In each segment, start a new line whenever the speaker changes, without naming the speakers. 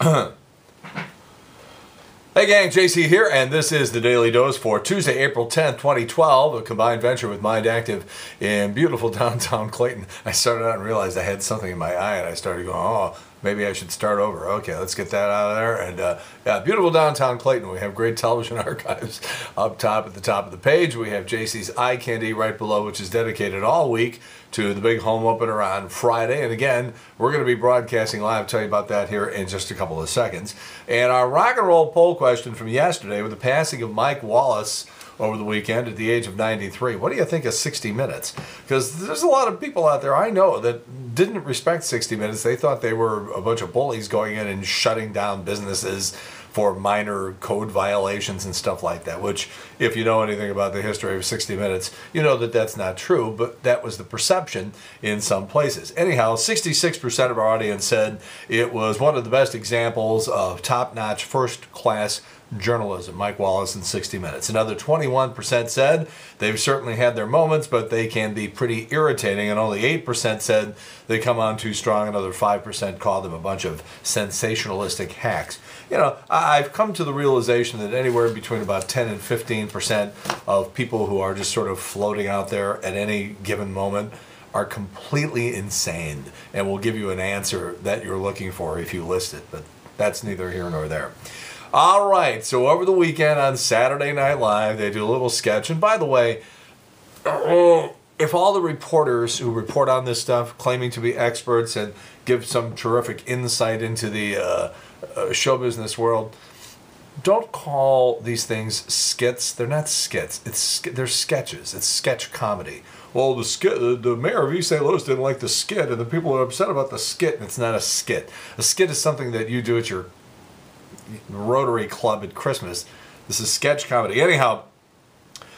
Hey gang, JC here, and this is the Daily Dose for Tuesday, April 10th, 2012, a combined venture with Mind Active in beautiful downtown Clayton. I started out and realized I had something in my eye, and I started going, oh, maybe I should start over. Okay, let's get that out of there. And yeah, beautiful downtown Clayton. We have great television archives up top at the top of the page. We have JC's Eye Candy right below, which is dedicated all week to the big home opener on Friday. And again, we're going to be broadcasting live. I'll tell you about that here in just a couple of seconds. And our rock and roll poll question from yesterday, with the passing of Mike Wallace over the weekend at the age of 93. What do you think of 60 Minutes? Because there's a lot of people out there I know that didn't respect 60 Minutes. They thought they were a bunch of bullies going in and shutting down businesses for minor code violations and stuff like that, which, if you know anything about the history of 60 Minutes, you know that that's not true, but that was the perception in some places. Anyhow, 66% of our audience said it was one of the best examples of top-notch, first-class journalism, Mike Wallace in 60 Minutes. Another 21% said they've certainly had their moments, but they can be pretty irritating, and only 8% said they come on too strong. Another 5% called them a bunch of sensationalistic hacks. You know, I've come to the realization that anywhere between about 10 and 15% of people who are just sort of floating out there at any given moment are completely insane and will give you an answer that you're looking for if you list it, but that's neither here nor there. All right, so over the weekend on Saturday Night Live, they do a little sketch. And by the way, if all the reporters who report on this stuff, claiming to be experts and give some terrific insight into the show business world, don't call these things skits. They're not skits. They're sketches. It's sketch comedy. Well, the mayor of East St. Louis didn't like the skit, and the people are upset about the skit, and it's not a skit. A skit is something that you do at your Rotary Club at Christmas. This is sketch comedy. Anyhow,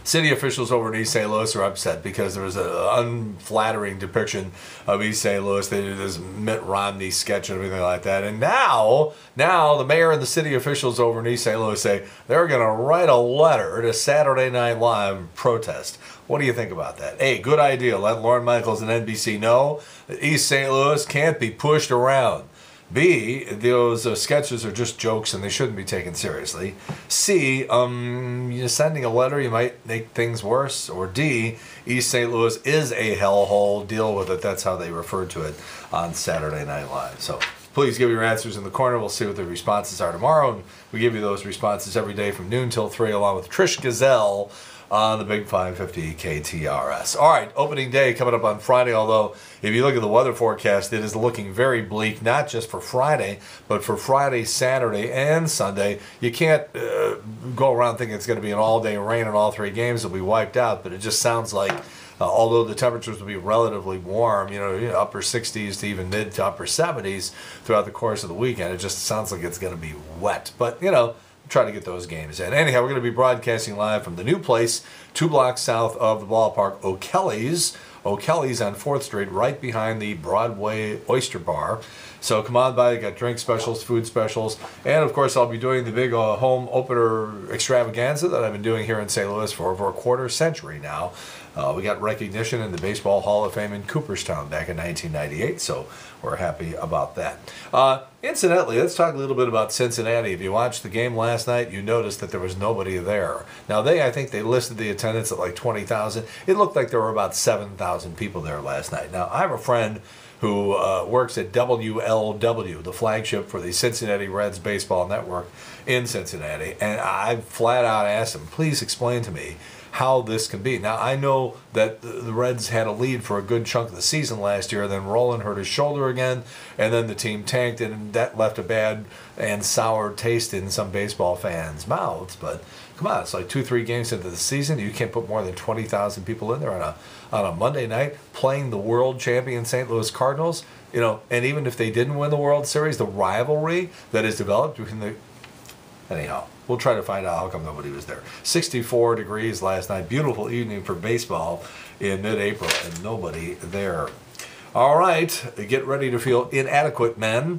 city officials over in East St. Louis are upset because there was an unflattering depiction of East St. Louis. They did this Mitt Romney sketch and everything like that. And now the mayor and the city officials over in East St. Louis say they're going to write a letter to Saturday Night Live and protest. What do you think about that? A, good idea. Let Lorne Michaels and NBC know that East St. Louis can't be pushed around. B, those sketches are just jokes and they shouldn't be taken seriously. C, you're sending a letter, you might make things worse. Or D, East St. Louis is a hellhole, deal with it. That's how they referred to it on Saturday Night Live. So please give your answers in the corner. We'll see what the responses are tomorrow. And we give you those responses every day from noon till 3, along with Trish Gazelle on the Big 550 KTRS. All right, opening day coming up on Friday, although if you look at the weather forecast, it is looking very bleak, not just for Friday, but for Friday, Saturday, and Sunday. You can't go around thinking it's going to be an all-day rain in all three games. It'll be wiped out, but it just sounds like, although the temperatures will be relatively warm, upper 60s to even mid to upper 70s throughout the course of the weekend, it just sounds like it's going to be wet. But, try to get those games in. Anyhow, we're going to be broadcasting live from the new place, 2 blocks south of the ballpark, O'Kelly's. O'Kelly's on 4th Street, right behind the Broadway Oyster Bar. So come on by, got drink specials, food specials, and of course I'll be doing the big home opener extravaganza that I've been doing here in St. Louis for over a quarter century now. We got recognition in the Baseball Hall of Fame in Cooperstown back in 1998, so we're happy about that. Incidentally, let's talk a little bit about Cincinnati. If you watched the game last night, you noticed that there was nobody there. Now, I think they listed the attendance at like 20,000. It looked like there were about 7,000 people there last night. Now, I have a friend who works at WLW, the flagship for the Cincinnati Reds Baseball Network in Cincinnati, and I flat out asked him, please explain to me how this can be. Now, I know that the Reds had a lead for a good chunk of the season last year, then Roland hurt his shoulder again, and then the team tanked, and that left a bad and sour taste in some baseball fans' mouths. But come on, it's like 2-3 games into the season. You can't put more than 20,000 people in there on a Monday night playing the world champion St. Louis Cardinals. And even if they didn't win the World Series, the rivalry that is developed between the... Anyhow, we'll try to find out how come nobody was there. 64 degrees last night. Beautiful evening for baseball in mid-April, and nobody there. All right, get ready to feel inadequate, men.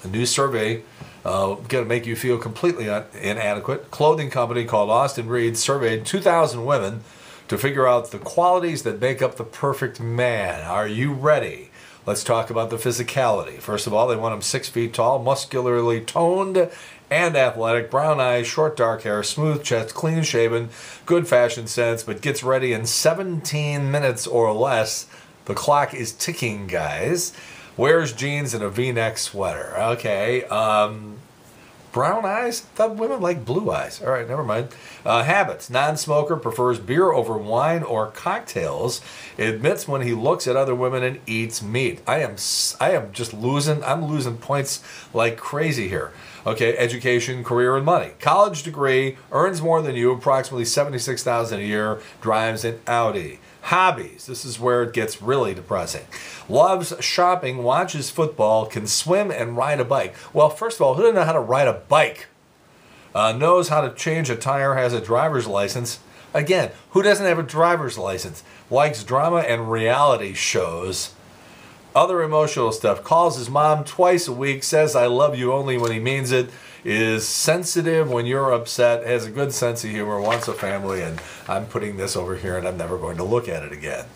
A new survey going to make you feel completely inadequate. Clothing company called Austin Reed surveyed 2,000 women to figure out the qualities that make up the perfect man. Are you ready? Let's talk about the physicality. First of all, they want him 6 feet tall, muscularly toned, and athletic. Brown eyes, short dark hair, smooth chest, clean shaven, good fashion sense, but gets ready in 17 minutes or less. The clock is ticking, guys. Wears jeans and a V-neck sweater. Okay, brown eyes? I thought women like blue eyes. All right, never mind. Habits. Non-smoker, prefers beer over wine or cocktails. Admits when he looks at other women and eats meat. I am just losing. I'm losing points like crazy here. Okay, education, career, and money. College degree, earns more than you, approximately $76,000 a year, drives an Audi. Hobbies. This is where it gets really depressing. Loves shopping, watches football, can swim and ride a bike. Well, first of all, who doesn't know how to ride a bike? Knows how to change a tire, has a driver's license. Again, who doesn't have a driver's license? Likes drama and reality shows. Other emotional stuff. Calls his mom twice a week, says I love you only when he means it, is sensitive when you're upset, has a good sense of humor, wants a family, and I'm putting this over here and I'm never going to look at it again.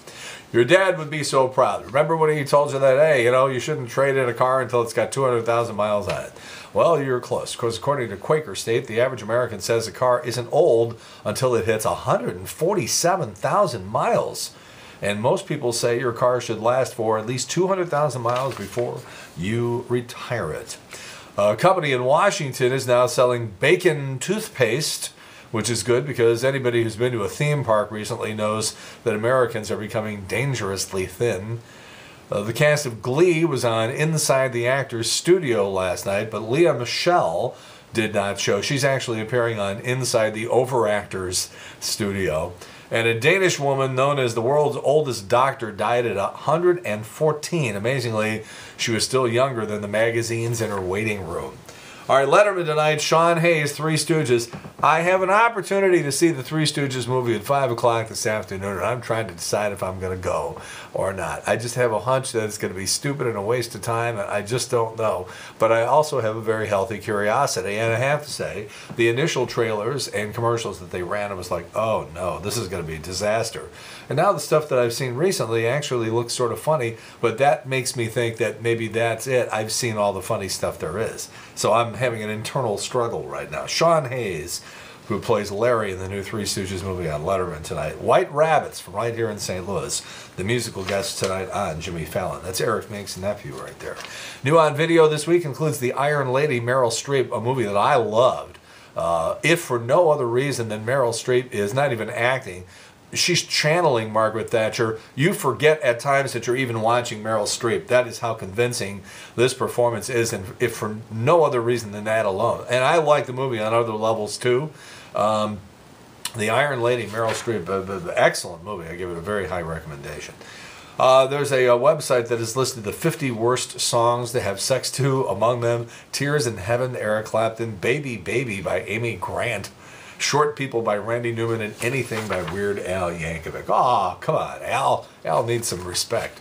Your dad would be so proud. Remember when he told you that, hey, you shouldn't trade in a car until it's got 200,000 miles on it? Well, you're close, because according to Quaker State, the average American says a car isn't old until it hits 147,000 miles. And most people say your car should last for at least 200,000 miles before you retire it. A company in Washington is now selling bacon toothpaste, which is good because anybody who's been to a theme park recently knows that Americans are becoming dangerously thin. The cast of Glee was on Inside the Actors Studio last night, but Lea Michele did not show. She's actually appearing on Inside the Overactors Studio. And a Danish woman known as the world's oldest doctor died at 114. Amazingly, she was still younger than the magazines in her waiting room. All right, Letterman tonight, Sean Hayes, Three Stooges. I have an opportunity to see the Three Stooges movie at 5 o'clock this afternoon, and I'm trying to decide if I'm going to go or not. I just have a hunch that it's going to be stupid and a waste of time, and I just don't know. But I also have a very healthy curiosity, and I have to say, the initial trailers and commercials that they ran, I was like, oh no, this is going to be a disaster. And now the stuff that I've seen recently actually looks sort of funny, but that makes me think that maybe that's it. I've seen all the funny stuff there is. So I'm having an internal struggle right now. Sean Hayes, who plays Larry in the new Three Stooges movie on Letterman tonight. White Rabbits from right here in St. Louis. The musical guest tonight on Jimmy Fallon. That's Eric Minks' nephew right there. New on video this week includes The Iron Lady, Meryl Streep, a movie that I loved. If for no other reason than Meryl Streep is not even acting, she's channeling Margaret Thatcher. You forget at times that you're even watching Meryl Streep. That is how convincing this performance is, and if for no other reason than that alone. And I like the movie on other levels too. The Iron Lady, Meryl Streep, excellent movie. I give it a very high recommendation. There's a website that has listed the 50 worst songs to have sex to, among them Tears in Heaven, Eric Clapton, Baby Baby by Amy Grant, Short People by Randy Newman, and Anything by Weird Al Yankovic. Aw, come on, Al. Al needs some respect.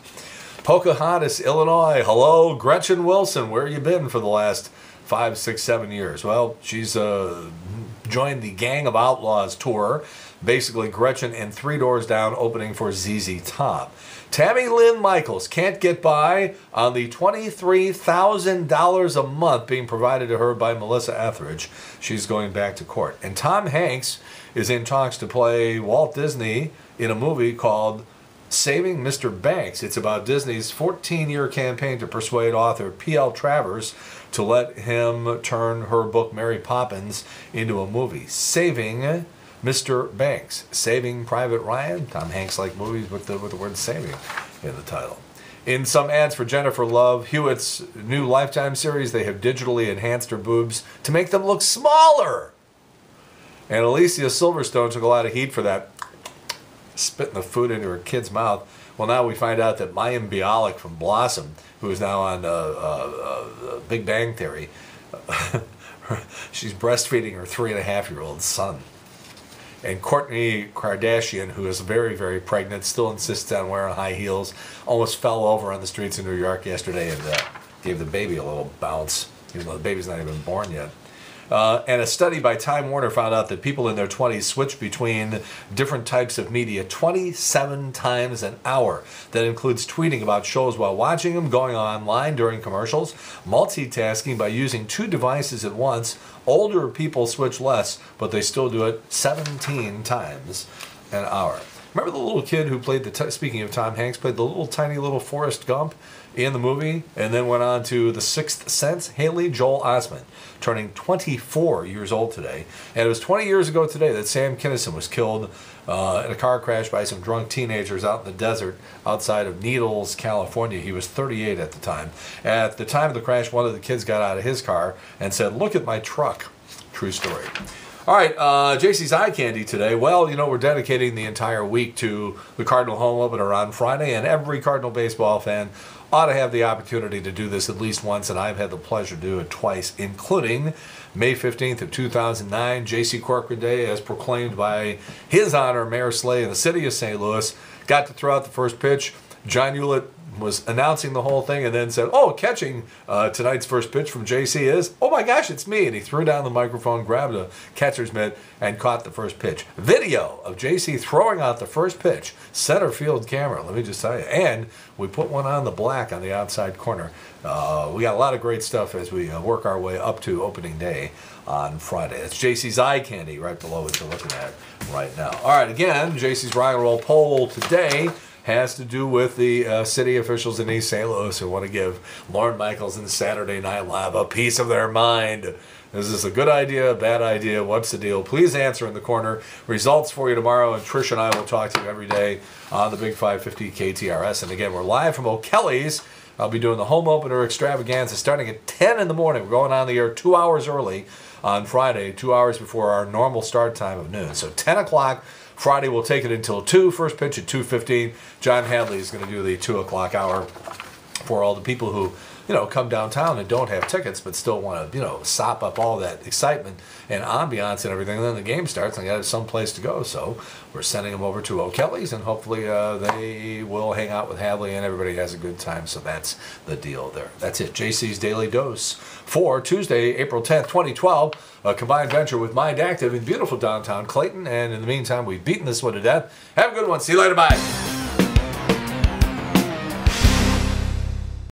Pocahontas, Illinois. Hello, Gretchen Wilson. Where you been for the last 5, 6, 7 years? Well, she's joined the Gang of Outlaws tour. Basically, Gretchen and Three Doors Down opening for ZZ Top. Tammy Lynn Michaels can't get by on the $23,000 a month being provided to her by Melissa Etheridge. She's going back to court. And Tom Hanks is in talks to play Walt Disney in a movie called Saving Mr. Banks. It's about Disney's 14-year campaign to persuade author P.L. Travers to let him turn her book Mary Poppins into a movie. Saving Mr. Banks. Saving Private Ryan. Tom Hanks liked movies with the word saving in the title. In some ads for Jennifer Love Hewitt's new Lifetime series, they have digitally enhanced her boobs to make them look smaller. And Alicia Silverstone took a lot of heat for that, spitting the food into her kid's mouth. Well, now we find out that Mayim Bialik from Blossom, who is now on Big Bang Theory, she's breastfeeding her 3.5-year-old son. And Kourtney Kardashian, who is very, very pregnant, still insists on wearing high heels, almost fell over on the streets of New York yesterday and gave the baby a little bounce, even though the baby's not even born yet. And a study by Time Warner found out that people in their 20s switch between different types of media 27 times an hour. That includes tweeting about shows while watching them, going online during commercials, multitasking by using 2 devices at once. Older people switch less, but they still do it 17 times an hour. Remember the little kid who played speaking of Tom Hanks, played the little tiny little Forrest Gump in the movie and then went on to The Sixth Sense? Haley Joel Osment, turning 24 years old today. And it was 20 years ago today that Sam Kinison was killed in a car crash by some drunk teenagers out in the desert outside of Needles, California. He was 38 at the time. At the time of the crash, one of the kids got out of his car and said, "Look at my truck." True story. All right, JC's Eye Candy today. Well, you know, we're dedicating the entire week to the Cardinal home opener on Friday, and every Cardinal baseball fan ought to have the opportunity to do this at least once, and I've had the pleasure to do it twice, including May 15th of 2009, J.C. Corcoran Day, as proclaimed by His Honor Mayor Slay in the city of St. Louis. Got to throw out the first pitch. John Hewlett was announcing the whole thing and then said, "Oh, catching tonight's first pitch from JC is, oh my gosh, it's me." And he threw down the microphone, grabbed a catcher's mitt, and caught the first pitch. Video of JC throwing out the first pitch, center field camera, let me just tell you. And we put one on the black on the outside corner. We got a lot of great stuff as we work our way up to opening day on Friday. It's JC's Eye Candy right below what you're looking at right now. All right, again, JC's Rock and Roll poll today has to do with the city officials in East St. Louis who want to give Lorne Michaels and Saturday Night Live a piece of their mind. Is this a good idea, a bad idea? What's the deal? Please answer in the corner. Results for you tomorrow, and Trish and I will talk to you every day on the Big 550 KTRS. And again, we're live from O'Kelly's. I'll be doing the home opener extravaganza starting at 10 in the morning. We're going on the air 2 hours early on Friday, 2 hours before our normal start time of noon. So 10 o'clock. Friday, we'll take it until 2. First pitch at 2:15. John Hadley is going to do the 2 o'clock hour for all the people who, you know, come downtown and don't have tickets but still want to, you know, sop up all that excitement and ambiance and everything. And then the game starts and they got some place to go. So we're sending them over to O'Kelly's, and hopefully they will hang out with Hadley and everybody has a good time. So that's the deal there. That's it. JC's Daily Dose for Tuesday, April 10th, 2012. A combined venture with Mind Active in beautiful downtown Clayton. And in the meantime, we've beaten this one to death. Have a good one. See you later. Bye.